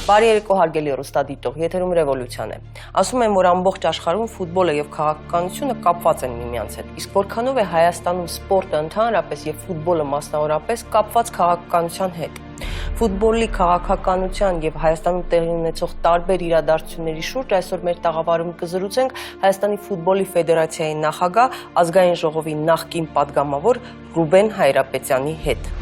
Բարի երեկո հարգելի հեռուստադիտող, եթերում Ռևոլյուցիան է։ Ասում են, որ ամբողջ աշխարհում ֆուտբոլը եւ քաղաքականությունը կապված են միմյանց հետ։ Իսկ որքանով է Հայաստանում սպորտը ընդհանրապես եւ ֆուտբոլը մասնավորապես կապված քաղաքականության հետ։ Ֆուտբոլի քաղաքականության եւ Հայաստանում տեղի ունեցող տարբեր իրադարձությունների շուրջ այսօր մեր տաղավարում կզրուցենք Հայաստանի ֆուտբոլի ֆեդերացիայի նախագահ, ազգային ժողովի նախկին պատգամավոր Ռուբեն Հայրապետյանի հետ։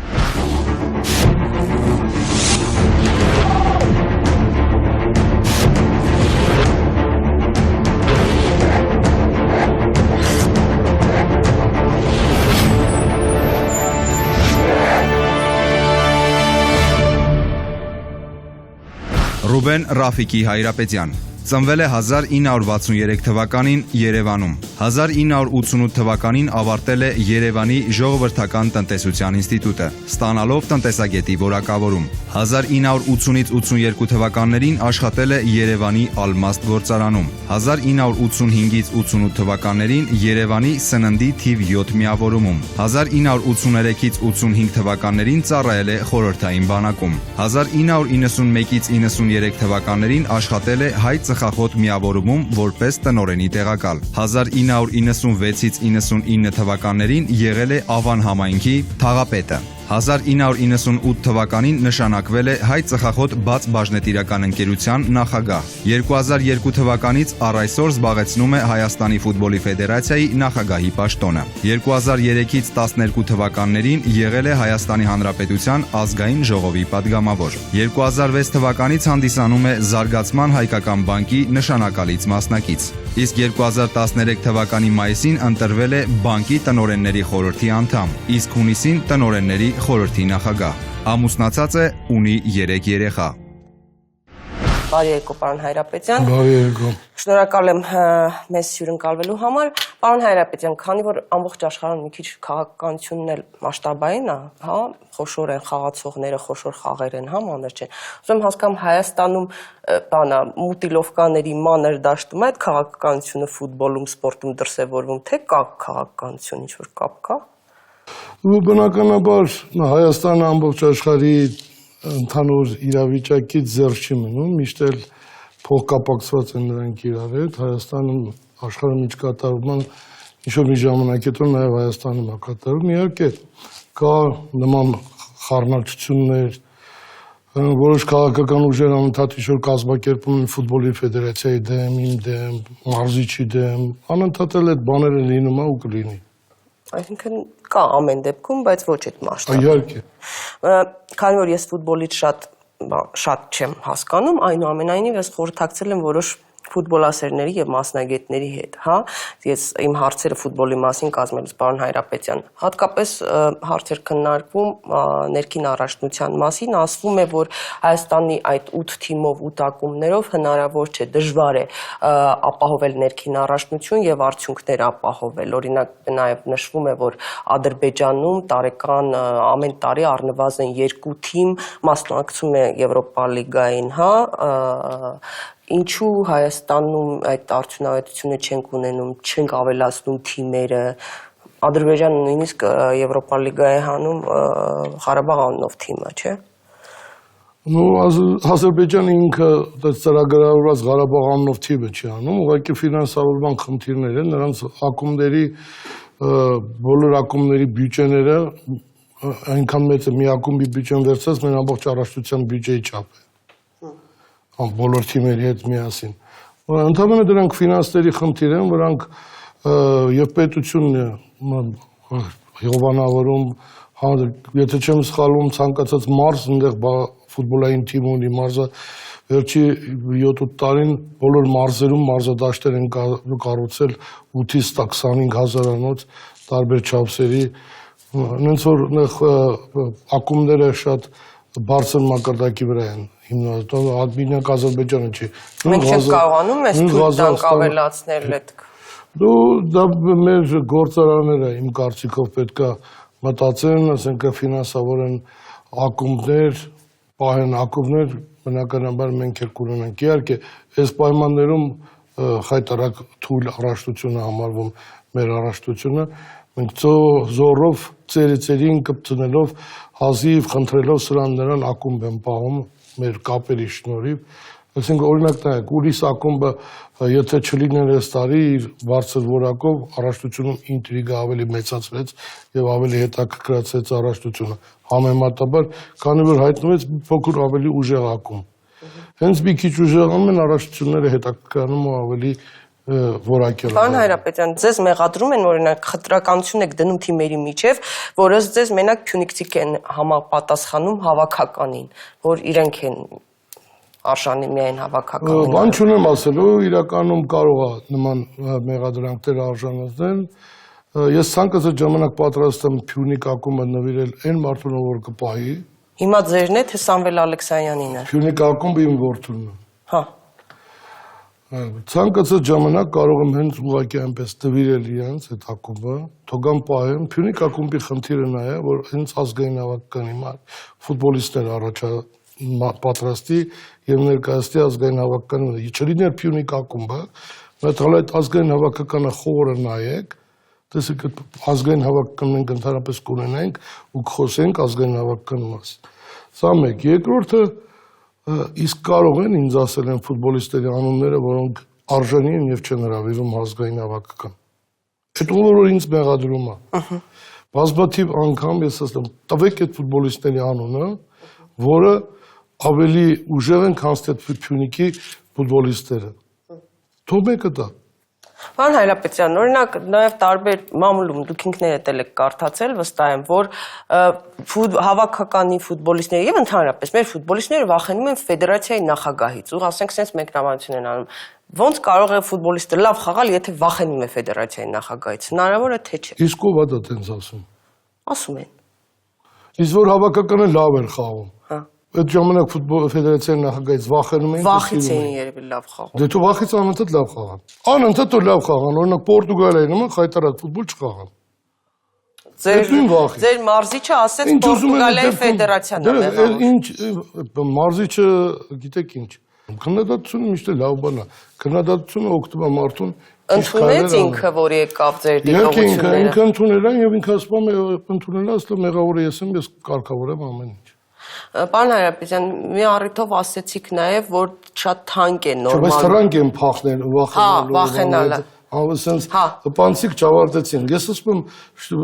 Ռուբեն Ռաֆիկի Հայրապետյան ծնվել է 1963 թվականին Երևանում, 1988 թվականին ավարտել է Երևանի Ժողովրդական տնտեսության ինստիտուտը, ստանալով տնտեսագետի որակավորում, 1980-ից 82 թվականներին աշխատել է Երևանի Ալմաստ գործարանում, 1985-ից 88 թվականներին Երևանի սննդի թիվ 7 միավորումում, 1983-ից 85 թվականներին ծառայել է խորհրդային բանակում, 1991-ից 93 թվականներին աշխատել է Հայ ծխախոտ միավորումում որպես տնօրենի տեղակալ, 1996-ից 99 թվականներին եղել է Ավան համայնքի թաղապետը, 1998 թվականին նշանակվել է Հայ ծխախոտ բաց բաժնետիրական ընկերության նախագահ, 2002 թվականից առ այսօր զբաղեցնում է Հայաստանի ֆուտբոլի ֆեդերացիայի նախագահի պաշտոնը, 2003-ից 12 թվականներին եղել է Հայաստանի Հանրապետության ազգային ժողովի պատգամավոր, 2006 թվականից հանդիսանում է Զարգացման հայկական բանկի նշանակալից մասնակից, իսկ 2013 թվականի մայիսին ընտրվել է բանկի տնօրենների խորհրդի անդամ, իսկ հունիսին տնօրենների խորհրդի նախագահ, ամուսնացած է, ունի 3 երեխա։ Բարի երեկո, պարոն Հայրապետյան։ Բարի երեկո։ Շնորհակալ եմ մեզ հյուրընկալվելու համար։ Պարոն Հայրապետյան, քանի որ ամբողջ աշխարհում մի քիչ քաղաքականությունն էլ մասշտաբային է, հա, խոշոր են խաղացողները, խոշոր խաղեր են, հա, մանր չեն։ Ուզում եմ հասկանամ Հայաստանում բանա մուտիլովկաների մանր դաշտում այդ քաղաքականությունը ֆուտբոլում, սպորտում դրսևորվում, թե կա քաղաքականություն, ինչ որ կապ կա։ Բնականաբար Հայաստանը ամբողջ աշխարհի ընդհանուր իրավիճակից զերծ չի մնում, միշտ էլ փոխկապակցված են նրանք իրար հետ, Հայաստանում աշխարհում ինչ կատարվում է, ինչ-որ մի ժամանակ հետո նաև Հայաստանում է կատարվում, իհարկե կա նման խառնակցություններ, որոշ քաղաքական ուժեր անընդհատ ինչ-որ կազմակերպում են ֆուտբոլի ֆեդերացիայի դեմ, իմ դեմ, մարզիչի դեմ, անընդհատ էլ այդ բաները լինում է ու կլինի։ Այսինքն կա ամեն դեպքում, բայց ոչ այդ մասշտաբը։ Իհարկե։ Քանի որ ես ֆուտբոլից շատ չեմ հասկանում, այնուամենայնիվ ես խորհրդակցել եմ որոշ ֆուտբոլասերների եւ մասնագետների հետ, հա, ես իմ հարցերը ֆուտբոլի մասին կազմելուց պարոն Հայրապետյան, հատկապես հարցեր քննարկվում ներքին առաջնության մասին, ասվում է, որ Հայաստանի այդ 8 թիմով 8 ակումբներով հնարավոր չէ, դժվար է ապահովել ներքին առաջնություն եւ արդյունքներ ապահովել, օրինակ նաեւ նշվում է, որ Ադրբեջանում տարեկան ամեն տարի առնվազն 2 թիմ մասնակցում է Եվրոպա լիգային, հա, ինչու Հայաստանում այդ արդյունավետությունը չենք ունենում, չենք ավելացնում թիմերը, Ադրբեջանը նույնիսկ Եվրոպա լիգայի հանում Ղարաբաղ անունով թիմը, չէ՞։ Ադրբեջանը ինքը ծրագրավորված Ղարաբաղ անունով թիմը չի անում, ուղղակի ֆինանսավորման խնդիրներ են, նրանց ակումբների բոլոր ակումբների բյուջեները այնքան մեծ է, մի ակումբի բյուջեն վերցած մեր ամբողջ առաջնության բյուջեի չափ է։ Բոլոր թիմերի հետ միասին։ Ընդհանրապես դրանք ֆինանսների խնդիր են, որոնք եւ պետությունն է հովանավորում, եթե չեմ սխալվում, ցանկացած մարզ այնտեղ ֆուտբոլային թիմ ունի, մարզը վերջի 7-8 տարին բոլոր մարզերում մարզադաշտեր են կառուցել 8-ից 25 հազարանոց տարբեր չափսերի, այնց որ ակումբները շատ բարձր մակարդակի վրա են հիմնված, մենակ Ադրբեջանը չի։ Մենք չենք կարողանում այս թույլ տանք ավելացնել այդ։ Դա մեր գործարանները իմ կարծիքով պետք է մտածեն, ասենք ֆինանսավորեն ակումբներ, պահեն ակումբներ, բնականաբար մենք էլ կունենանք։ Իհարկե, այս պայմաններում խայտարակ թույլ առաջնությունը համարվում մեր առաջնությունը, մենք զորով ծերին կպցնելով հազիվ խնդրելով սրան նրան ակումբ են պահում, մեր կապերի շնորհիվ, այսինքն օրինակ տանք, ուրիս ակումբը եթե չլիներ այս տարի իր բարձր որակով առաջնությունում ինտրիգա ավելի մեծացրեց եւ ավելի հետաքրքրացրեց առաջնությունը համեմատաբար, քանի որ հայտնվեց փոքր ավելի ուժեղ ակումբ։ Հենց մի քիչ ուժեղանում են առաջնությունները հետաքրքրանում ու ավելի որակյալ։ Պարոն Հայրապետյան, ձեզ մեղադրում են, օրինակ, խտրականություն եք դնում թիմերի միջև, որ ըստ ձեզ մենակ փյունիկցիք են համապատասխանում հավաքականին, որ իրենք են արժանի միայն հավաքականին։ Բան չունեմ ասելու, իրականում կարող է նման մեղադրանքներ արժանացնել։ Ես ցանկացած ժամանակ պատրաստ եմ Փյունիկ ակումբը նվիրել այն մարդուն, որ կպահի։ Հիմա ձերն է, թե Սամվել Ալեքսանյանին է։ Փյունիկ ակումբը իմ որդուն է։ Հա։ Ցանկացած ժամանակ կարող եմ հենց ուղղակի այնպես տվիրել իրենց այդ ակումբը, թողան պահեմ։ Փյունիկ ակումբի խնդիրը նա է, որ հենց ազգային հավաքականի ֆուտբոլիստներ առաջա պատրաստի եւ ներկայացնի ազգային հավաքականը։ Չլիներ Փյունիկ ակումբը, բայց հələ այդ ազգային հավաքականը խորը նայեք, տեսեք ազգային հավաքականը մենք ընդհանրապես կունենանք ու կխոսենք ազգային հավաքականի մասին։ Սա մեկ, երկրորդը իսկ կարող են ինձ ասել են ֆուտբոլիստերի անունները, որոնք արժանի են եւ չեն հրավիրում ազգային հավաքական։ Այդ բոլորը ինձ մեղադրում է։ Բազմաթիվ անգամ ես ասում, տվեք այդ ֆուտբոլիստների անունը, որը ավելի ուժեղ են, քան Փյունիկի ֆուտբոլիստերը։ Թող մեկը դա։ Պարոն Հայրապետյան, օրինակ նաև տարբեր մամուլում դուք ինքներդ եք կարդացել, վստահ եմ, որ հավաքականի ֆուտբոլիստները եւ ընդհանրապես մեր ֆուտբոլիստները վախենում են ֆեդերացիայի նախագահից, ու ասենք sense մեկնաբանություն են անում։ Ոնց կարող է ֆուտբոլիստը լավ խաղալ, եթե վախենում է ֆեդերացիայի նախագահից։ Հնարավոր է թե չէ։ Իսկ ով է դա տենց ասում։ Ասում են։ Իսկ որ հավաքականը լավ էր խաղում։ Հա։ Այդ ժամանակ ֆուտբոլ ֆեդերացիայի նախագահից վախենում էին։ Վախից էին երևի լավ խաղում։ Դե դու վախից անընդհատ լավ խաղան։ Անընդհատ որ լավ խաղան, օրինակ Պորտուգալիայի նման խայտարակ ֆուտբոլ չխաղան։ Ձեր մարզիչը ասեց Պորտուգալիայի ֆեդերացիան է մեղավոր։ Ինչ մարզիչը գիտեք ինչ։ Քննադատությունը միշտ լավ բան է։ Քննադատությունը օգտվում է մարդուն ընդունեց ինքը, որ եկավ ձեր դիտողությունները։ Ինքը ընդունել են եւ ինքը ասում է ընդունել է, ասում մեղավոր ես եմ, ես կարգավոր եմ ամեն ինչ։ Պարոն Հայրապետյան, մի առիթով ասեցիք նաև, որ շատ թանկ է նորմալ։ Բայց թրանկ են փախնել, վախենալը։ Ասենց պանցիկ չավարտեցին։ Ես ասում եմ,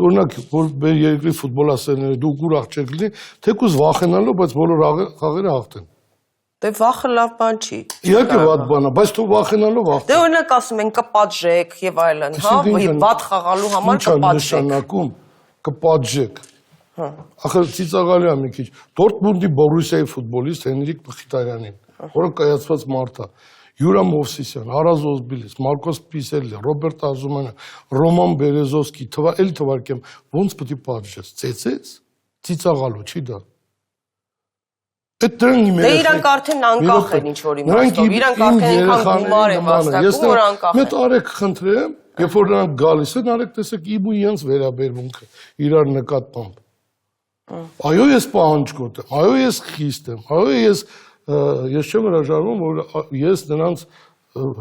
օրինակ, որ մեր երկրի ֆուտբոլասերները դու գուր աղջիկ լինի, թեկուզ վախենալու, բայց բոլոր խաղերը հաղթեն։ Դե վախը լավ բան չի։ Իհարկե վատ բան է, բայց դու վախենալու վախ։ Դե օրինակ ասում են կպատժեք եւ այլն, հա, վատ խաղալու համար կպատժեք։ Նշանակում կպատժեք։ Ախր ծիծաղալի է մի քիչ։ Դորտմունդի Բորուսիայի ֆուտբոլիստ Հենրիկ Մխիթարյանին, որը կայացված մարդ է, Յուրա Մովսիսյան, Արազ Օզբիլիս, Մարկոս Պիսելլի, Ռոբերտ Ազումյանը, Ռոման Բերեզովսկի, էլ թվարկեմ, ոնց պետք է պատժես։ Ծեծես, ծիծաղալու չի դա։ Դե իրանք արդեն անկախ են ինչ-որ իմաստով, իրանք արդեն այնքան գումար են վաստակում, որ անկախ են։ Մեծ արեք խնդրեմ, երբ որ նրանք գալիս են, արեք տեսեք իմ ու իրենց վերաբերմունքը իրար նկատմամբ։ Այո, ես պահանջկոտ եմ, այո, ես խիստ եմ, այո, ես չեմ հրաժարվում, որ ես նրանց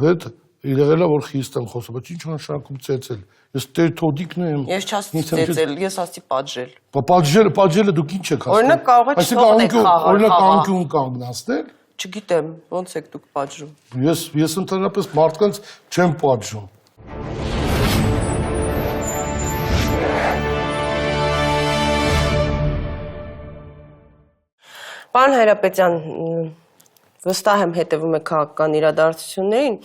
հետ եղել է, որ խիստ եմ խոսում, բայց ինչ նշանակում ծեծել։ Ես տեր թոդիկն եմ։ Ես չասի ծեծել, ես ասի պատժել։ Պատժելը դուք ինչ եք ասում։ Օրինակ կարող է չթողնեք խաղալ։ Օրինակ անկյուն կանգնացնել։ Չգիտեմ, ոնց եք դուք պատժում։ Ես ընդհանրապես մարդկանց չեմ պատժում։ Պարոն Հայրապետյան, վստահ եմ հետևում եք քաղաքական իրադարձություններին,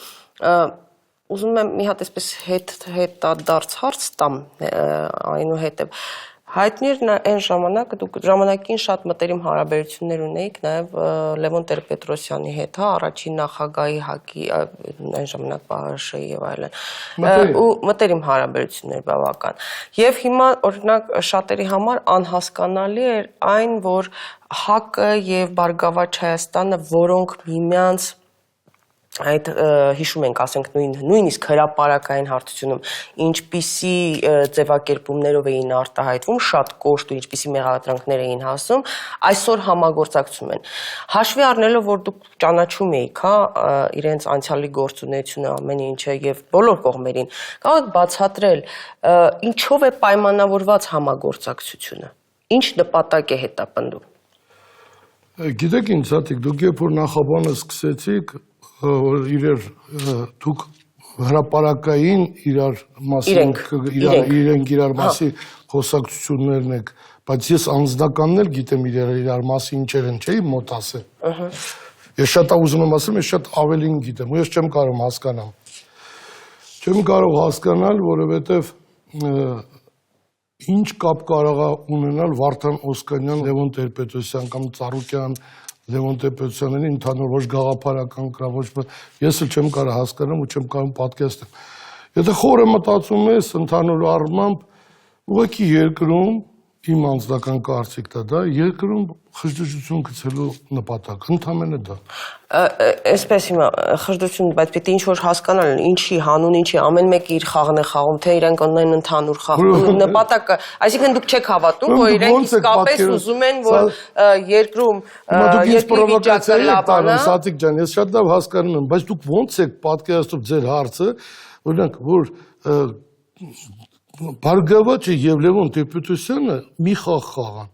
ուզում եմ մի հատ այսպես հետադարձ հարց տամ այնուհետև։ Հայտնի էր այն ժամանակ, դուք ժամանակին շատ մտերիմ հարաբերություններ ունեիք նաև Լևոն Տեր-Պետրոսյանի հետ, հա, առաջին նախագահի ՀԱԿ-ի այն ժամանակ ՊՀՇ-ի եւ այլն։ Ու մտերիմ հարաբերություններ բավական։ Եվ հիմա օրինակ շատերի համար անհասկանալի էր այն, որ ՀԱԿ-ը եւ Բարգավաճ Հայաստանը, որոնք միմյանց այդ հիշում ենք, ասենք նույնիսկ հրապարակային հարթությունում ինչպիսի ձևակերպումներով էին արտահայտվում, շատ կոշտ ու ինչպիսի մեղադրանքներ էին հասում, այսօր համագործակցում են։ Հաշվի առնելով, որ դուք ճանաչում էիք, հա, իրենց անցյալի գործունեությունը, ամեն ինչը եւ բոլոր կողմերին, կարող եք բացատրել, ինչով է պայմանավորված համագործակցությունը, ինչ նպատակ է հետապնդում։ Գիտեք ինչ, Սաթիկ, դուք երբ որ նախաբանը սկսեցիք, որ դուք հրապարակային իրար մասին, իրար մասի խոսակցություններն եք, բայց ես անձնականն էլ գիտեմ իրար մասի ինչեր են, չէի մոտ ասել։ Ես շատ ուզում եմ ասեմ, ես շատ ավելին գիտեմ, ու ես չեմ կարող հասկանամ։ Չեմ կարող հասկանալ, որովհետև ինչ կապ կարող է ունենալ Վարդան Օսկանյան, Լևոն Տեր-Պետրոսյան կամ Ծառուկյան, Լևոն Տեր-Պետրոսյանների ընդհանուր ոչ գաղափարական կրավ, ոչ ես էլ չեմ կարող հասկանամ ու չեմ կարող պատկերացնել։ Եթե խորը մտածում ես ընդհանուր առմամբ, ուղղակի երկրում իմ անձնական կարծիքն է դա, երկրում խժդժություն գցելու նպատակ, ընդամենը դա։ Այսպես հիմա խժդություն, բայց պետք է ինչ-որ հասկանալ, ինչի հանուն, ինչի ամեն մեկը իր խաղն է խաղում, թե իրենք ունեն ընդհանուր խաղ։ Նպատակը, այսինքն դուք չեք հավատում, որ իրենք իսկապես ուզում են, որ երկրում երկրի վիճակը լավ անա։ Սաթիկ ջան, ես շատ լավ հասկանում եմ, բայց դուք ո՞նց եք պատկերացնում ձեր հարցը, օրինակ, որ Բարգավաճը եւ Լևոն Տեր-Պետրոսյանը մի խաղ խաղան։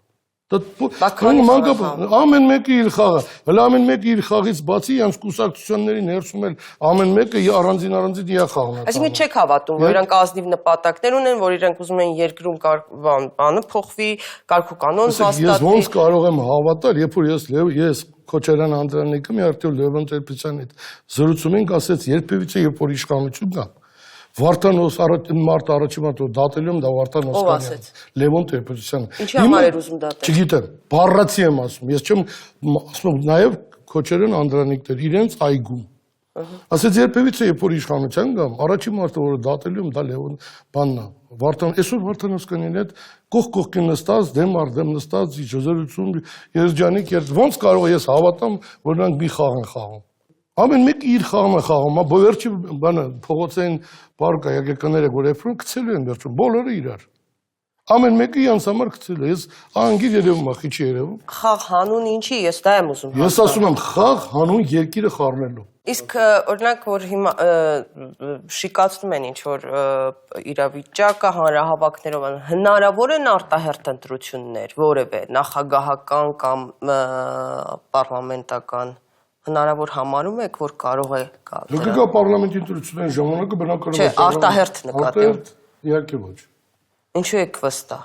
Ամեն մեկը իր խաղը, հələ ամեն մեկը իր խաղից բացի իրենց կուսակցությունների ներսում էլ ամեն մեկը առանձին իր խաղն է։ Այսինքն չեք հավատում, որ իրանք ազնիվ նպատակներ ունեն, որ իրանք ուզում են երկրում բանը փոխվի, կարգուկանոն հաստատվի։ Ես ոնց կարող եմ հավատալ, երբ որ ես Քոչարյան Անդրանիկը մի արդյոք Լևոն Տեր-Պետրոսյանի հետ զրուցում ենք, ասեց երբևիցե երբ որ իշխանություն կա Վարդան մարտ առաջին մարտ դատելու եմ դա Վարդան Օսկանյան, Լևոն Տեր-Պետրոսյանը։ Ինչի համար էր ուզում դատել։ Չգիտեմ, բառացի եմ ասում, ես չեմ ասում նաև Քոչարյան Անդրանիկներ իրենց այգում։ Ասեց երբևիցե երբ որ իշխանության գամ, առաջին մարտը որ դատելու եմ դա Լևոն բանն է։ Վարդան, այսօր Վարդան Օսկանյանի հետ կողքին նստած, դեմ առ դեմ նստած, իջոզերություն, երջանիկ, ոնց կարող ես հավատամ, որ նրանք մի խաղ են խաղում։ Ամեն մեկը իր խաղն է խաղում, վերջի բանը փողոցային պարկա եկեկաները որ էփրում գցելու են վերջում, բոլորը իրար։ Ամեն մեկը իրանց համար գցել է, ես անգիր երևում, ախի չի երևում։ Խաղ հանուն ինչի, ես դա եմ ուզում։ Ես ասում եմ խաղ հանուն երկիրը խառնելու։ Իսկ օրինակ որ հիմա շիկացնում են ինչ որ իրավիճակը հանրահավաքներով հնարավոր են արտահերթ ընտրություններ, որևէ նախագահական կամ պարլամենտական հնարավոր համարում եք, որ կարող է գալ։ Դուք կա պարլամենտի ընտրությունների ժամանակը բնակարան։ Չէ, արտահերթ նկատեմ։ Իհարկե ոչ։ Ինչու եք վստահ։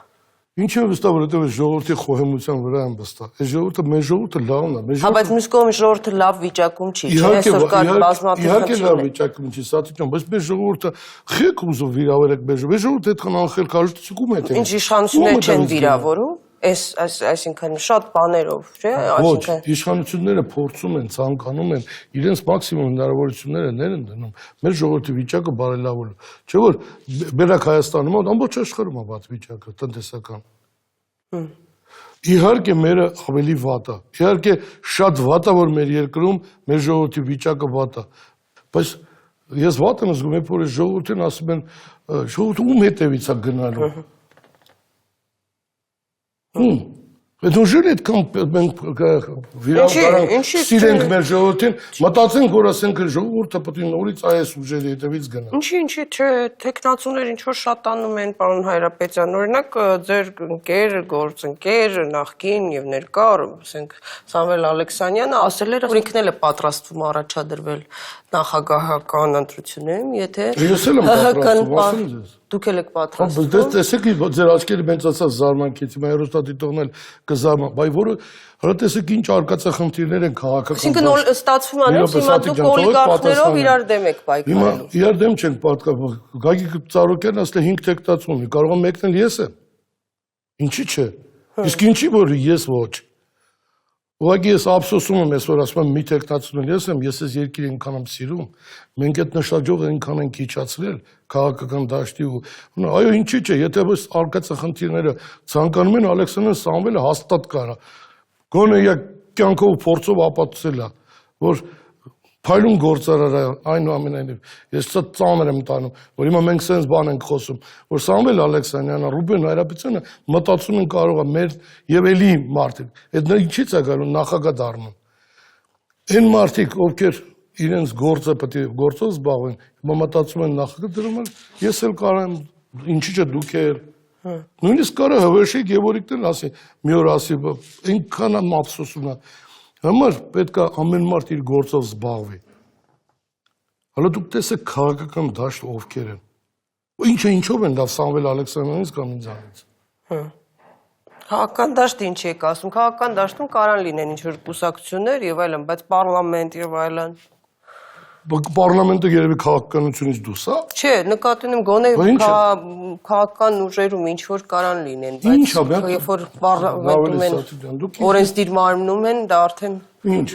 Ինչ եմ վստահ, որովհետև ժողովրդի խոհեմության վրա եմ վստահ։ Այս ժողովուրդը մեր ժողովուրդը լավն է։ Հա, բայց մյուս կողմից ժողովուրդը լավ վիճակում չի, չէ՞, այսօր կա բազմաթիվ իհարկե լավ վիճակում չի, Սաթիկյան, բայց մեր ժողովուրդը խեք ուզով վիրավորեք մեր ժողովուրդը այդքան անխելքարություն է թե։ Ինչ իշխանություններ չեն վիրավորում։ Այսինքն շատ բաներով, չէ՞, Ոչ, իշխանությունները փորձում են, ցանկանում են իրենց մաքսիմում հնարավորությունները ներեն դնում մեր ժողովրդի վիճակը բարելավելու։ Չէ՞ որ Բերակ Հայաստանում ամբողջ աշխարհում է բաց վիճակը տնտեսական։ Իհարկե մերը ավելի վատ է։ Իհարկե շատ վատ է որ մեր երկրում մեր ժողովրդի վիճակը վատ է։ Բայց ես վատ եմ զգում, երբ որ ժողովրդին ասում են ժողովուրդը ում հետևից է գնալու։ Այդ ուժել այդքան մենք վիրավորանք սիրենք մեր ժողովրդին, մտածենք, որ ասենք ժողովուրդը պետք է նորից այս ուժերի հետևից գնա։ Ինչի, չէ, տեխնացուներ ինչ որ շատանում են, պարոն Հայրապետյան, օրինակ ձեր ընկեր, գործընկեր, նախկին եւ ներկա, ասենք Սամվել Ալեքսանյանը ասել էր, որ ինքն էլ է պատրաստվում առաջադրվել նախագահական ընտրություններում, եթե Ես էլ եմ պատրաստվում, ասեմ ձեզ։ Դուք եք պատրաստվում։ Բայց տեսեք, ձեր աչքերը մեծացած զարմանքից, հիմա հեռուստադիտողն էլ կզարմա, բայց որը հələ տեսեք ինչ արկածախնդիրներ են քաղաքական։ Այսինքն ստացվում է, հիմա դուք օլիգարխներով իրար դեմ եք պայքարելու։ Հիմա իրար դեմ չենք պատկանում։ Գագիկ Ծառուկյանն ասել է 5 տեխնացու ունի, կարող եմ մեկնել ես եմ։ Ինչի՞ չէ։ Իսկ ինչի՞ որ ես ոչ։ Ուղղակի ես ափսոսում եմ այսօր ասում եմ մի տեխնացուն ես եմ, ես այս երկիրը այնքան եմ սիրում, մենք այդ նշաճողը այնքան ենք իջացրել քաղաքական դաշտի ու այո ինչի՞ չէ, եթե այս արկածախնդիրները ցանկանում են Ալեքսանդր Սամվելը հաստատ կարա։ Գոնե յա կյանքով փորձով ապացուցել է, որ փայլուն գործարար է այնուամենայնիվ ես շատ ծանր եմ տանում, որ հիմա մենք sense բան ենք խոսում, որ Սամվել Ալեքսանյանը, Ռուբեն Հայրապետյանը մտածում են կարող է մեր եւ էլի մարդիկ, այդ ինչի՞ց է գալու նախագահ դառնում։ Այն մարդիկ, ովքեր իրենց գործը պետք է գործով զբաղվեն, հիմա մտածում են նախագահ դրում են, ես էլ կարող եմ, ինչի՞ չէ դուք եք Նույնիսկ կարա հվեշիկ Գևորգն ասի, մի օր ասի, այնքան ափսոսում է։ Համար պետք է ամեն մարդ իր գործով զբաղվի։ Հələ դուք տեսեք քաղաքական դաշտ ովքեր են։ Ինչով են լավ Սամվել Ալեքսանդրանից կամ ինձանից։ Քաղաքական դաշտ ինչ եք ասում, քաղաքական դաշտում կարան լինեն ինչ-որ կուսակցություններ եւ այլն, բայց պարլամենտ եւ այլն։ Պարլամենտը երևի քաղաքականությունից դուրս է։ Չէ, նկատի ունեմ գոնե քաղաքական ուժերում ինչ որ կարան լինեն, բայց երբ որ պարլամենտում են օրենսդիր մարմնում են, դա արդեն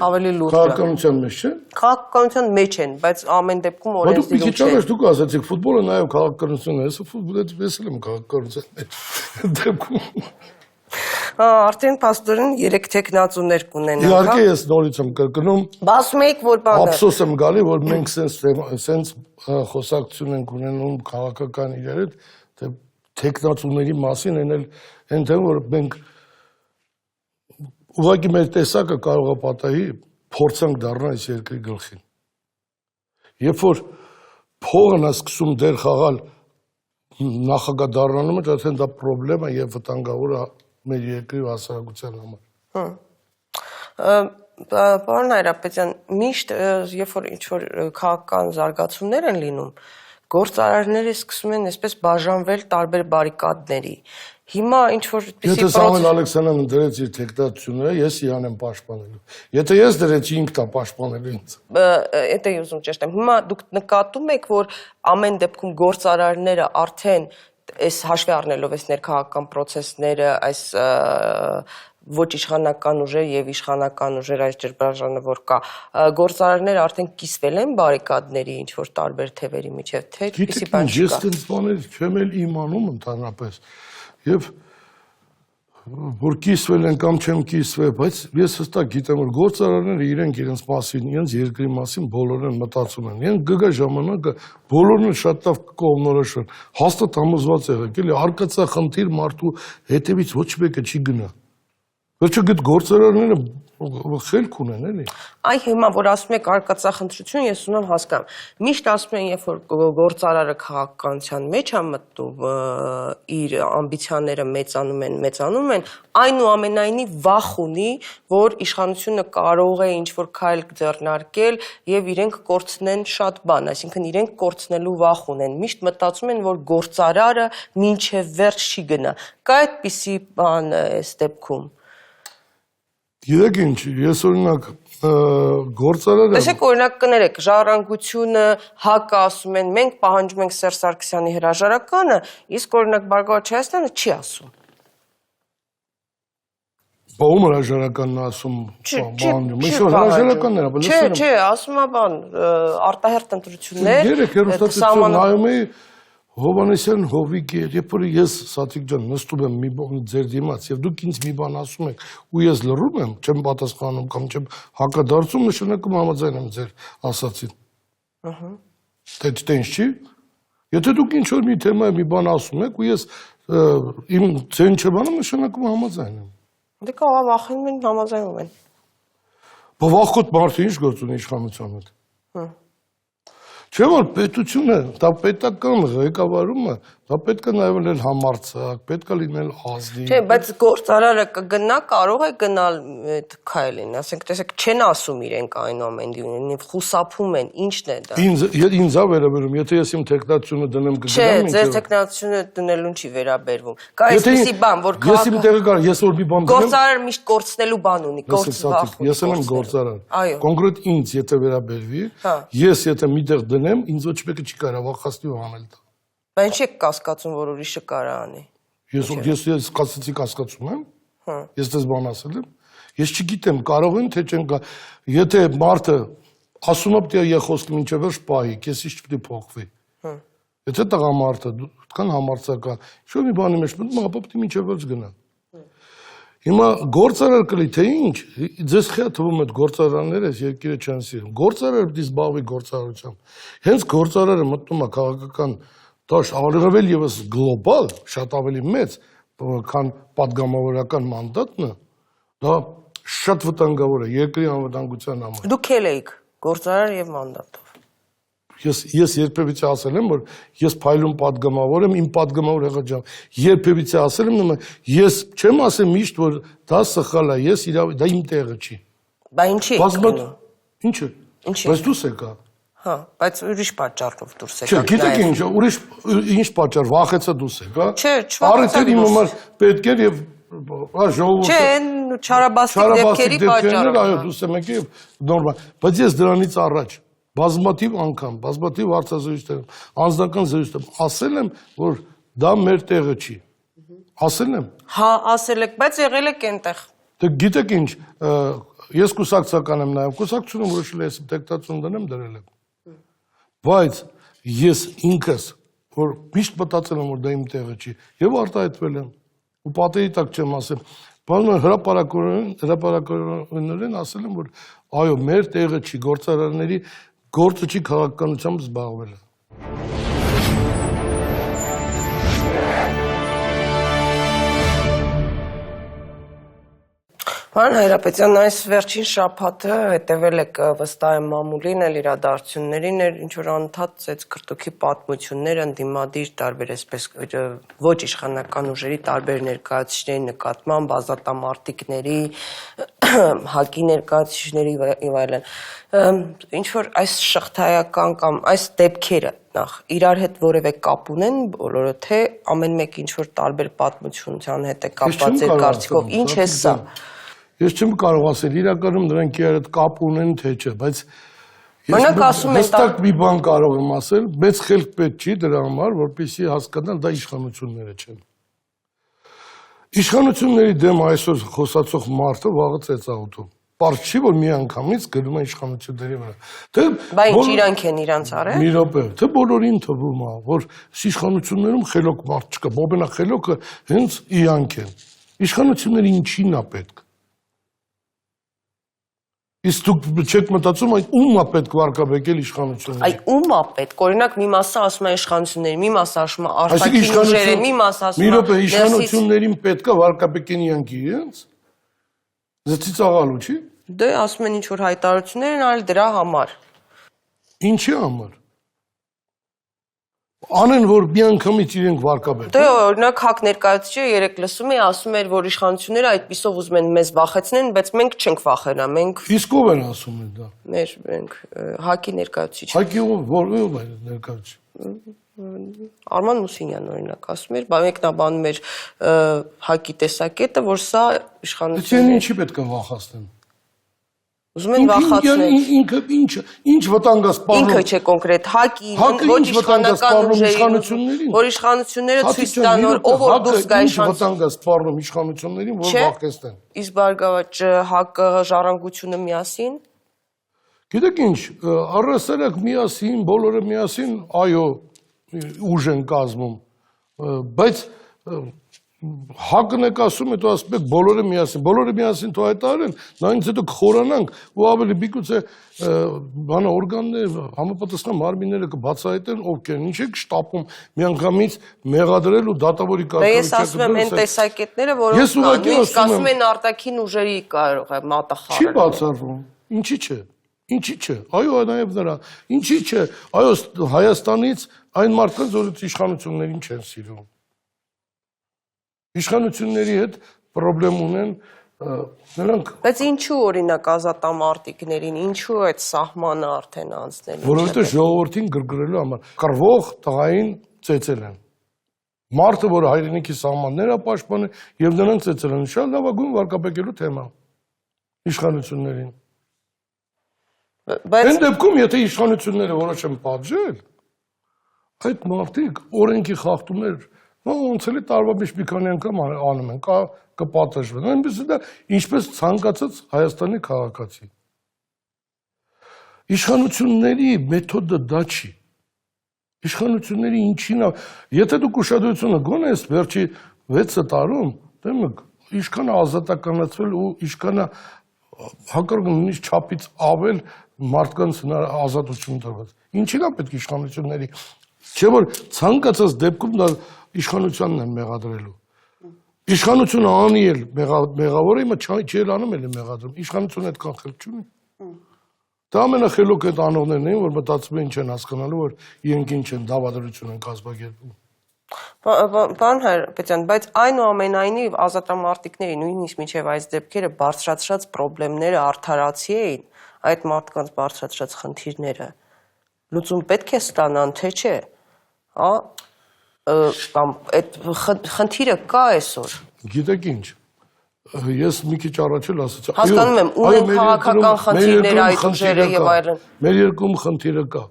ավելի լուրջ է։ Քաղաքականության մեջ չէ։ Քաղաքականության մեջ են, բայց ամեն դեպքում օրենսդիրում չէ։ Դուք ասացիք ֆուտբոլը նաեւ քաղաքականություն է, ես ֆուտբոլից եսել եմ քաղաքականության դեպքում։ Արդեն փաստորեն 3 տեխնացուներ կունենան։ Իհարկե ես նորից եմ կրկնում։ Բասում եք որ բանը։ Ափսոս եմ գալի, որ մենք սենց խոսակցություն ենք ունենում քաղաքական իրար հետ, թե տեխնացուների մասին այնտեղ որ մենք ուղղակի մեր տեսակը կարող է պատահի փորձանք դառնալ այս երկրի գլխին։ Երբ որ փողն է սկսում դեր խաղալ նախագահ դառնալու մեջ, արդեն դա խնդրեմ է եւ վտանգավոր է մեր երկրի հասարակության համար։ Պարոն Հայրապետյան, միշտ երբ որ ինչ-որ քաղաքական զարգացումներ են լինում, գործարարները սկսում են այսպես բաժանվել տարբեր բարիկադների։ Հիմա ինչ-որ Եթե Սամվել Ալեքսանդրյանը դրեց իր տեխնատությունը, ես իրան եմ պաշտպանելու։ Եթե ես դրեցի, ինքն է պաշտպանելու ինձ։ Էդ է ուզում ճշտեմ։ Հիմա դուք նկատում եք, որ ամեն դեպքում գործարարները արդեն այս հաշվի առնելով այս ներքաղաքական process-ները, այս ոչ իշխանական ուժեր եւ իշխանական ուժեր այս ջրբաժանը որ կա, գործարարները արդեն կիսվել են բարիկադների ինչ որ տարբեր թևերի միջև, թե այդպիսի բան չկա։ Ես դից բաներ չեմ էլ իմանում ընդհանրապես։ Եվ որ կիսվել են կամ չեմ կիսվել, բայց ես հստակ գիտեմ, որ գործարարները իրենք իրենց մասին, իրենց երկրի մասին բոլորն մտածում են։ Իրենք գգա ժամանակը բոլորն շատ լավ կողմնորոշեն։ Հաստատ համոզված եղեք, էլի արկածախնդիր մարդու հետևից ոչ մեկը չի գնա։ Վերջը գտ գործարարները խելք ունեն, էլի։ Այ հիմա որ ասում եք արկածախնդրություն, ես ունեմ հասկանում։ Միշտ ասում են, երբ որ գործարարը քաղաքականության մեջ է մտնում, իր ամբիցիաները մեծանում են, այնուամենայնիվ վախ ունի, որ իշխանությունը կարող է ինչ-որ քայլ ձեռնարկել եւ իրենք կորցնեն շատ բան, այսինքն իրենք կորցնելու վախ ունեն։ Միշտ մտածում են, որ գործարարը մինչեւ վերջ չի գնա։ Կա այդպիսի բան այս դեպքում։ Գիտեք ինչ, ես օրինակ գործարարը Տեսեք օրինակ կներեք, ժառանգությունը, ՀԱԿ-ը ասում են, մենք պահանջում ենք Սերժ Սարգսյանի հրաժարականը, իսկ օրինակ Բարգավաճ Հայաստանը չի ասում։ Ում հրաժարականն ասում, հրաժարականները, Չէ, ասում է բան, արտահերթ ընտրություններ, Երեք հեռուստացույցով նայում էի Հովհաննեսյան Հովիկ էր, երբ որ ես Սաթիկ ջան նստում եմ մի բան ձեր դիմաց եւ դուք ինձ մի բան ասում եք ու ես լռում եմ, չեմ պատասխանում կամ չեմ հակադարձում, նշանակում համաձայն եմ ձեր ասածին։ Դա ինչ չի։ Եթե դուք ինչ որ մի թեմա մի բան ասում եք ու ես իմ ցեն չբանում, նշանակում համաձայն եմ։ Դե կարող է վախենում են, համաձայնում են։ Բավախոտ մարդը ինչ գործ ունի իշխանության հետ։ Չէ՞ որ պետությունը, դա պետական ղեկավարումը, դա պետք է նայել համարձակ, պետք է լինել ազնիվ։ Չէ, բայց գործարարը կգնա, կարող է գնալ այդ քայլին, ասենք, տեսեք, չեն ասում իրենք այնուամենայնիվ, խուսափում են, ի՞նչն է դա։ Ինձ ա վերաբերում, եթե ես իմ տեխնատությունը դնեմ Չէ, ձեր տեխնատությունը դնելուն չի վերաբերվում։ Կա այսպիսի բան, որ ես իմ տեղը կար, ես որ մի բան դնեմ, գործարարը միշտ կորցնելու բան ունի, Ես եմ գործարար։ Կոնկրետ ինձ եթե վերաբերվի, ես եթե միտեղ դնեմ, ինձ ոչ մեկը չի կարող վախացնի ու անել դա։ Բայց ինչ եք կասկածում, որ ուրիշը կարա անի։ Ես կասեցի կասկածում եմ։ Ես դες բան ասել եմ։ Ես չգիտեմ, կարող են թե չեն կա։ Եթե մարդը ասում է պետք է խոսքը մինչև վերջ պահի, քեսից չպետք է փոխվի։ Եթե տղամարդը այդքան համարձակա, ինչ մի բանի մեջ մտնում, ապա պետք է մինչև վերջ գնա։ Հիմա գործարար կլի թե ինչ, ձեզ խիա թվում այդ գործարարները այս երկիրը չեն սիրում։ Գործարարը պետք է զբաղվի գործարարությամբ։ Հենց գործարարը մտնում է քաղաքական դաշտ, առավել եւս գլոբալ, շատ ավելի մեծ, քան պատգամավորական մանդատն է, դա շատ վտանգավոր է երկրի անվտանգության համար։ Դուք էլ եք գործարար եւ մանդատով։ ես երբևիցե ասել եմ, որ ես փայլուն падգամավոր եմ, իմ падգամավոր եղած եմ։ Երբևիցե ասել եմ, ես չեմ ասել միշտ, որ դա սխալ է, դա իմ տեղը չի։ Բա ինչի՞։ Ինչը։ Բայց դուս եկա։ Հա, բայց ուրիշ պատճառով դուրս Չէ, եկաք։ գիտեք ինչ, ուրիշ ինչ պատճառ, վախեցա դուս եկա։ Չէ, չվախեցա Առիթեր իմ համար պետք էր եւ ժողովուրդը։ Չէ, չարաբաստիկ դեպքերի պատճառով։ Այո, դուս եք եւ նորմալ։ Բայց ես դրանից առաջ բազմաթիվ անգամ, բազմաթիվ հարցազրույցներ, անձնական զրույցներ ասել եմ, որ դա մեր տեղը չի։ Ասել եմ։ Հա, ասել եք, բայց եղել եք այնտեղ։ Դե գիտեք ինչ, ես կուսակցական եմ նաև, կուսակցությունը որոշել է, ես դեկտատորություն դնեմ, դրել եմ։ Բայց ես ինքս, որ միշտ մտածել եմ, որ դա իմ տեղը չի, եւ արտահայտվել եմ, ու պատերի տակ չեմ ասել, բանը հրապարակորեն ասել եմ, որ այո, մեր տեղը չի, գործարարների գործը չի քաղաքականությամբ զբաղվելը։ Պարոն Հայրապետյան, այս վերջին շաբաթը հետևել եք վստահ եմ մամուլին, էլ իրադարձություններին, ինչ որ անընդհատ այս քրտոքի պատմությունները ընդդիմադիր տարբեր այսպես ոչ իշխանական ուժերի տարբեր ներկայացուցիչների նկատմամբ, ազատամարտիկների, ՀԱԿ-ի ներկայացուցիչների եւ այլն։ Ինչ որ այս շղթայական կամ այս դեպքերը նախ իրար հետ որևէ կապ ունեն բոլորը, թե ամեն մեկ ինչ որ տարբեր պատմությունության հետ է կապված ձեր կարծիքով, ինչ է սա։ Ես չեմ կարող ասել, իրականում նրանք իրար հետ կապ ունեն, թե չէ, բայց հստակ մի բան կարող եմ ասել, մեծ խելք պետք չի դրա համար, որպեսզի հասկանան դա իշխանությունները չեն։ Իշխանությունների դեմ այսօր խոսացող մարդը վաղը ծեծաղուտում։ Պարզ չի, որ մի անգամից գնում է իշխանությունների վրա։ Բա ինչ իրանք են իրանց արել։ Մի րոպե, թե բոլորին թվում է, որ իշխանություններում խելոք մարդ չկա, բոբենախելոքը հենց իրանք են։ Իշխանությունները ինչին է պետք։ Իսկ դուք չեք մտածում, այդ ում է պետք վարկաբեկել իշխանությունները։ Այ ում է պետք, օրինակ մի մասը ասում է իշխանությունների, մի մասը ասում է արտաքին ուժերը, մի մասը ասում է։ Մի րոպե, իշխանություններին պետք է վարկաբեկեն իրանք իրենց։ Զծից աղալու չի։ Դե ասում են ինչ որ հայտարարություններ են արել դրա համար։ Ինչի համար։ Անեն, որ մի անգամից իրենք վարկաբեկեն։ Դե օրինակ ՀԱԿ ներկայացուցիչը երեք լսում էի, ասում էր, որ իշխանությունները այդպիսով ուզում են մեզ վախեցնեն, բայց մենք չենք վախենա, մենք։ Իսկ ով են ասում են դա։ Մենք ՀԱԿ-ի ներկայացուցիչ։ ՀԱԿ-ի ով է ներկայացուցիչ։ Արման Մուսինյան օրինակ ասում էր, մեկնաբանում էր ՀԱԿ-ի տեսակետը, որ սա իշխանություն։ Դե ինչի պետք է վախացնեն։ Ուզում են վախացնել։ Ինքը ինչ վտանգ է սպառնում։ Ինքը չէ կոնկրետ ՀԱԿ-ի ոչ իշխանական ուժերին, որ իշխանությունները ցույց տան, ով որ դուրս գա իշխանություն։ Ինչ վտանգ է սպառնում իշխանություններին, որ վախեցնեն։ Իսկ բարգավաճ ՀԱԿ-ը ժառանգությունը միասին։ Գիտեք ինչ, առհասարակ միասին, բոլորը միասին, այո, ուժ են կազմում, բայց ՀԱԿ-ն եք ասում, հետո ասում եք բոլորը միասին թող հայտարարեն, նայից հետո կխորանանք ու ավելի բիկուցե բանը օրգաններ, համապատասխան մարմինները կբացահայտեն ովքեր են, ինչ եք շտապում միանգամից մեղադրել ու դատավորի կարգավորիչ։ Ես ասում եմ այն տեսակետները, որոնք կան, իսկ ասում են արտաքին ուժերի կարող է մատախարել։ Չի բացառվում, ինչի՞ չէ։ Ինչի՞ չէ, այո, նաև նրա, ինչի՞ չէ, այո, Հայաստանից այն մարդկանց, որ իշխանություններին չեն սիրում։ Իշխանությունների հետ պրոբլեմ ունեն նրանք։ Բայց ինչու օրինակ ազատամարտիկներին, ինչու այդ սահմանը արդեն անցնել։ Որովհետև ժողովրդին գրգռելու համար կռվող տղային ծեծել են։ Մարդը, որ հայրենիքի սահմանները պաշտպանում եւ նրանք ծեծել են, շատ լավագույն վարկաբեկելու թեմա իշխանություններին։ Այն դեպքում, եթե իշխանությունները որոշեն պատժել, այդ մարդիկ օրենքի խախտումներ ոնց էլի տարվա մի քանի անգամ անում են, կպատժվեն։ Այնպես դա ինչպես ցանկացած Հայաստանի քաղաքացի։ Իշխանությունների մեթոդը դա չի։ Իշխանությունների ինչին է, եթե դուք ուշադրությունը գոնես վերջի 6 տարում, դեմք ինչքան ազատականացվել ու ինչքան հակառակ նույնիսկ չափից ավել մարդկանց ազատություն տրված։ Ինչին է պետք իշխանությունների։ Չէ որ ցանկացած դեպքում դա իշխանությանն են մեղադրելու։ Իշխանությունը անի էլ մեղավոր է, չի էլ անում էլ մեղադրում։ Իշխանությունը այդքան խելք չունի։ Դա ամենախելոք այդ անողներն էին, որ մտածում են ինչ են հասկանալու, որ իրենք ինչ են դավադրություն են կազմակերպում։ Պարոն Հայրապետյան, բայց այնուամենայնիվ ազատամարտիկների նույնիսկ մինչև այս դեպքերը բարձրացրած խնդիրները արդարացի էին, այդ մարդկանց բարձրացրած խնդիրները լուծում պետք է ստանան, թե չէ, կամ այդ խնդիրը կա այսօր։ Գիտեք ինչ, ես մի քիչ առաջ էլ ասացի, Հասկանում եմ, ունեն քաղաքական խնդիրներ այդ ուժերը եւ այլն։ Մեր երկրում խնդիրը կա։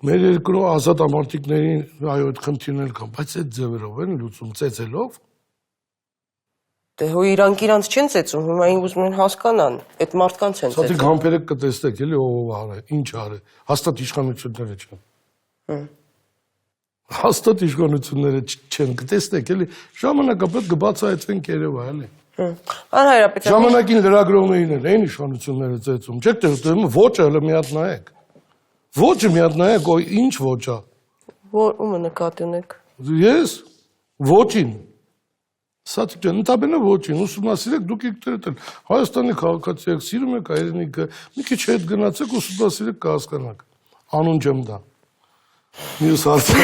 Մեր երկրում ազատամարտիկներին այո այդ խնդիրներ կան, բայց այդ ձևերով են լուծում, ծեծելով։ Դե հո իրանք չեն ծեծում, հիմա ուզում են հասկանան, այդ մարդկանց են Սա ծեծում։ համբերեք կտեսնեք, էլի ով արել, ինչ արել, հաստատ իշխանությունները չեն։ Հաստատ իշխանությունները չեն, կտեսնեք, էլի ժամանակապետ կբացահայտվեն Երևա, էլի։ Պարոն Հայրապետյան, Ժամանակին լրագրողներին էլ էին իշխանությունները ծեծում, չէ՞ դեռ ոչը հələ մի հատ նայեք։ Ոչը մի հատ նայեք, օ ինչ ոչա։ ո՞ւմը նկատի ունեք։ Ես ոչին։ Սաթիկ ջան, ընդամենը ոչին, ուսումնասիրեք դուք եք դրել Հայաստանի քաղաքացի եք, սիրում եք հայրենիքը, մի քիչ հետ գնացեք ուսումնասիրեք կհասկանաք։ Անուն չեմ դա։ Մյուս հարցը։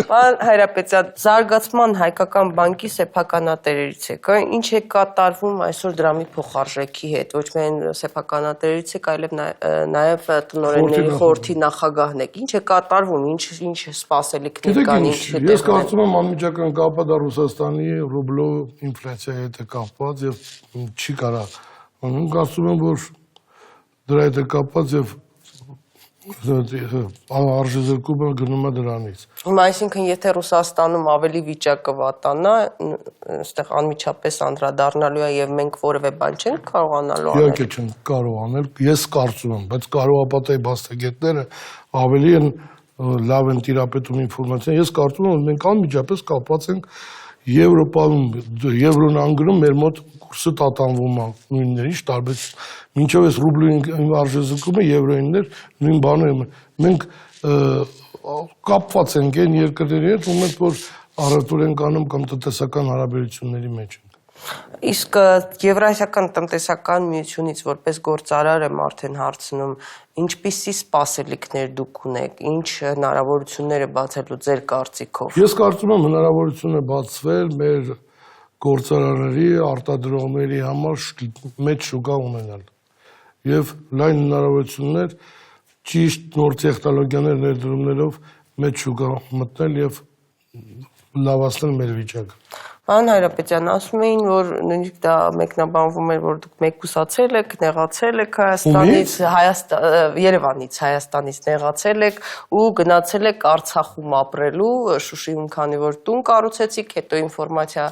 Պարոն Հայրապետյան, զարգացման հայկական բանկի սեփականատերերից եք, ինչ է կատարվում այսօր դրամի փոխարժեքի հետ, ոչ միայն սեփականատերերից եք, այլև նաև տնօրենների խորհրդի նախագահն եք, ինչ է կատարվում, ինչ սպասելիքներ կան, ինչ Գիտեք ինչ, ես կարծում եմ անմիջական կապը դա Ռուսաստանի ռուբլու ինֆլյացիայի հետ է կապված եւ չի կարա։ Կարծում եմ, որ դրա հետ է կապված եւ արժեզրկումը գնում է դրանից։ Հիմա այսինքն եթե Ռուսաստանում ավելի վիճակը վատանա, այստեղ անմիջապես անդրադառնալու է եւ մենք որևէ բան չենք կարողանալու անել։ Իհարկե չեն կարող անել, ես կարծում եմ, բայց կարողապատայի բաստագետները ավելի են լավ են տիրապետում ինֆորմացիան։ Ես կարծում եմ, որ մենք անմիջապես կապված ենք Եվրոպայում, Եվրոն անգլում մեր մոտ կուրսը տատանվում է նույններ, ինչ տարբեր մինչև այս ռուբլուի արժեզրկումը եվրոյիններ նույն բանը մենք կապված ենք այն երկրների հետ, ում հետ որ առևտուր ենք անում կամ տնտեսական հարաբերությունների մեջ ենք։ Իսկ Եվրասիական տնտեսական միությունից որպես գործարար եմ արդեն հարցնում, ինչպիսի սպասելիքներ դուք ունեք, ինչ հնարավորություններ է բացելու ձեր կարծիքով։ Ես կարծում եմ հնարավորություն է բացվել մեր գործարարների, արտադրողների համար մեծ շուկա ունենալ եւ լայն հնարավորություններ ճիշտ նոր տեխնոլոգիաներ ներդրումներով մեծ շուկա մտնել եւ լավացնել մեր վիճակը։ Պարոն Հայրապետյան, ասում էին, որ նույնիսկ դա մեկնաբանվում էր, որ դուք մեկուսացել եք, նեղացել եք Երևանից, Հայաստանից նեղացել եք ու գնացել եք Արցախում ապրելու, Շուշիում քանի որ տուն կառուցեցիք, հետո ինֆորմացիա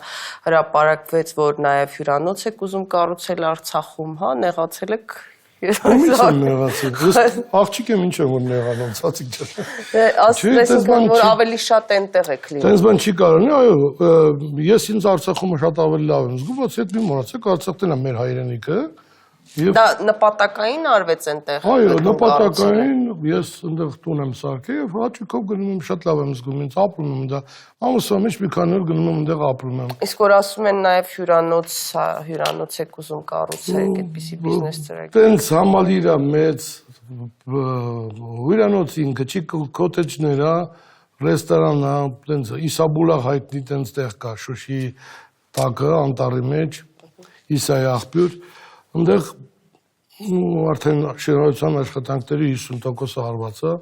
հրապարակվեց, որ նաև հյուրանոց եք ուզում կառուցել Արցախում, հա, նեղացել եք Ումից եմ նեղացել, ես աղջիկ եմ ինչ եմ որ նեղանում, ծացիկ ջան։ Այսինքն, որ ավելի շատ այնտեղ եք լինում։ Տենց բան չի կարանի, այո, ես ինձ Արցախումը շատ ավելի լավ եմ զգում, բայց հետ մի մոռացեք, Արցախն է մեր հայրենիքը։ Դա նպատակային արվեց այնտեղ։ Այո, նպատակային, ես այնտեղ տուն եմ սարքել եւ հաճույքով գնում եմ, շատ լավ եմ զգում, ինձ ապրում եմ դա։ Ամուսնու մեջ մի քանի օր գնում եմ այնտեղ ապրում եմ։ Իսկ որ ասում են նաեւ հյուրանոց եք ուզում կառուցել, այդպիսի բիզնես ծրագիր։ Տենց համալիր է մեծ հյուրանոց ինքը չի կոթեջներ է, ռեստորան է, տենց Իսաբուլա հայտնի տենց տեղ կա Շուշի տակը անտառի մեջ, Իսայի աղբյուր Այնտեղ արդեն շինարարության աշխատանքների 50%-ը հարված է,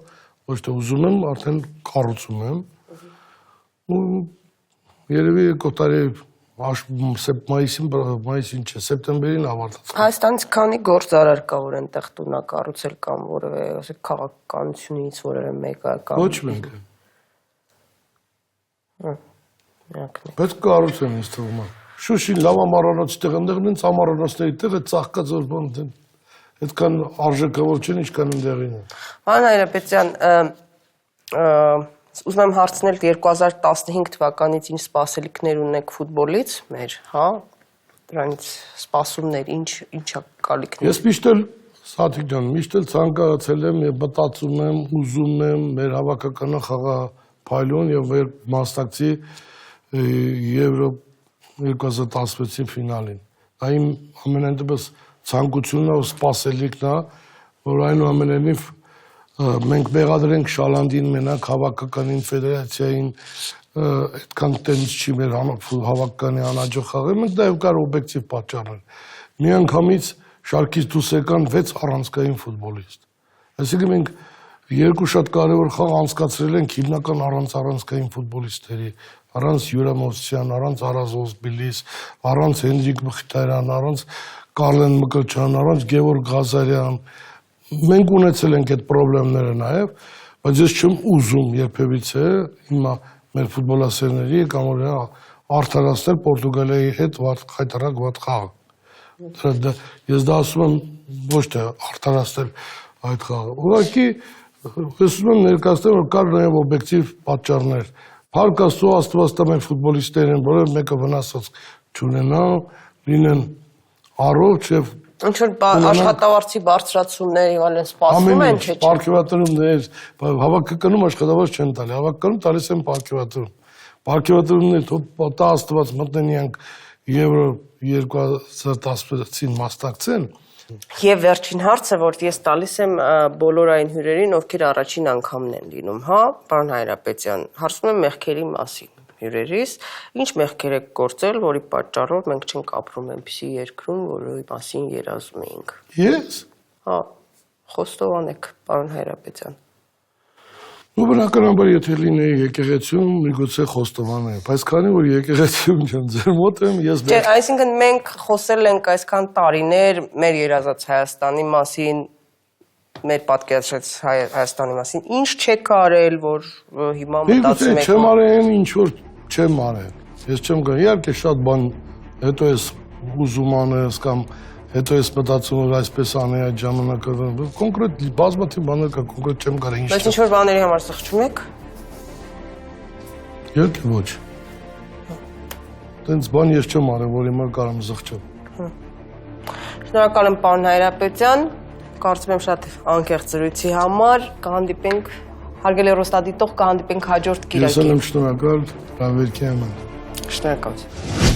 ոչ թե ուզում եմ, արդեն կառուցում եմ։ Ու երևի կոտարի մայիսին չէ, սեպտեմբերին ավարտած։ Հայաստանից քանի գործարար կա, որ այնտեղ տուն է կառուցել կամ որևէ, ասեք, քաղաքականությունից որևէ մեկը կամ Ոչ մենք։ Պետք է կառուցեն ինձ թվում է։ Շուշին լավ ամառանոց տեղ ընդեղ նենց ամառանոցների տեղ է ծաղկած որ բան դեն այդքան արժեքավոր չեն ինչքան ընդեղին է։ Պարոն Հայրապետյան, ուզում եմ հարցնել 2015 թվականից ինչ սպասելիքներ ունեք ֆուտբոլից մեր, հա, դրանից սպասումներ, ինչա կալիքներ։ Ես միշտ էլ Սաթիկ ջան, միշտ էլ ցանկացել եմ եւ մտածում եմ, ուզում եմ մեր հավաքականը խաղափայլուն եւ մեր մասնակցի Եվրոպա 2016-ի ֆինալին։ Դա իմ ամենայն դեպս ցանկությունն ու սպասելիքն է, որ այնուամենայնիվ մենք մեղադրենք Շալանդին մենակ հավաքականին ֆեդերացիային այդքան տենիս չի մեր հավաքականի անհաջող խաղեր, մենք նաև կար օբյեկտիվ պատճառներ։ Միանգամից շարքից դուրս եկան 6 առանցքային ֆուտբոլիստ։ Այսինքն մենք երկու շատ կարևոր խաղ անցկացրել ենք հիմնական առանցքային ֆուտբոլիստների, առանց Յուրամ Օսյան, առանց Արազոս Բիլիս, առանց Հենրիկ Մխիթարյան, առանց Կարլեն Մկրտչյան, առանց Գևորգ Ղազարյան։ Մենք ունեցել ենք այդ խնդիրները նաև, բայց ես չեմ ուզում երբևիցե հիմա մեր ֆուտբոլասերների կամ արդարացնել Պորտուգալիայի հետ խայտարակ վատ խաղը։ Ես դա ասում եմ ոչ թե արդարացնել այդ խաղը։ Ուղղակի ես ուզում եմ ներկայացնել, որ կար նաև օբյեկտիվ պատճառներ։ Փառք Աստծո, Աստված տա մեր ֆուտբոլիստերին, որոնք մեկը վնասած չունենա, լինեն առողջ եւ Ինչ-որ աշխատավարձի բարձրացումներ եւ այլն սպասվում են, չէ՞։ Պարգևատրումներ, հավաքականում աշխատավարձ չեն տալի, հավաքականում տալիս են պարգևատրում։ Պարգևատրումներ տա Աստված մտնեն իրանք Եվրո 2016-ին մասնակցեն։ Եվ վերջին հարցը, որ ես տալիս եմ բոլոր այն հյուրերին, ովքեր առաջին անգամն են լինում, հա, պարոն Հայրապետյան, հարցնում եմ մեղքերի մասին հյուրերիս, ինչ մեղքեր եք գործել, որի պատճառով մենք չենք ապրում այնպիսի երկրում, որի մասին երազում էինք։ Ես։ Հա, խոստովանեք, պարոն Հայրապետյան։ Ու բնականաբար եթե լինեի եկեղեցում, միգուցե խոստովանեի, բայց քանի որ եկեղեցում չեմ, ձեր մոտ եմ, ես Չէ, այսինքն մենք խոսել ենք այսքան տարիներ մեր երազած Հայաստանի մասին, մեր պատկերացրած Հայաստանի մասին, ինչ չեք արել, որ հիմա մտածում եք։ Չեմ արել, ինչ որ չեմ արել։ Ես չեմ գա, իհարկե շատ բան, հետո ես ուզում անես կամ հետո ես մտածում որ այսպես անեի այդ ժամանակը, կոնկրետ բազմաթիվ բաներ կա, կոնկրետ չեմ կարող ինչ։ Բայց ինչ-որ բաների համար զղջում եք։ Իհարկե ոչ։ Տենց բան ես չեմ արել, որ հիմա կարամ զղջեմ։ Շնորհակալ եմ պարոն Հայրապետյան, կարծում եմ շատ անկեղծ զրույցի համար, կհանդիպենք հարգելի հեռուստադիտող, կհանդիպենք հաջորդ կիրակի։ Ես եմ շնորհակալ, Ռավերկյան։ Շնորհակալ։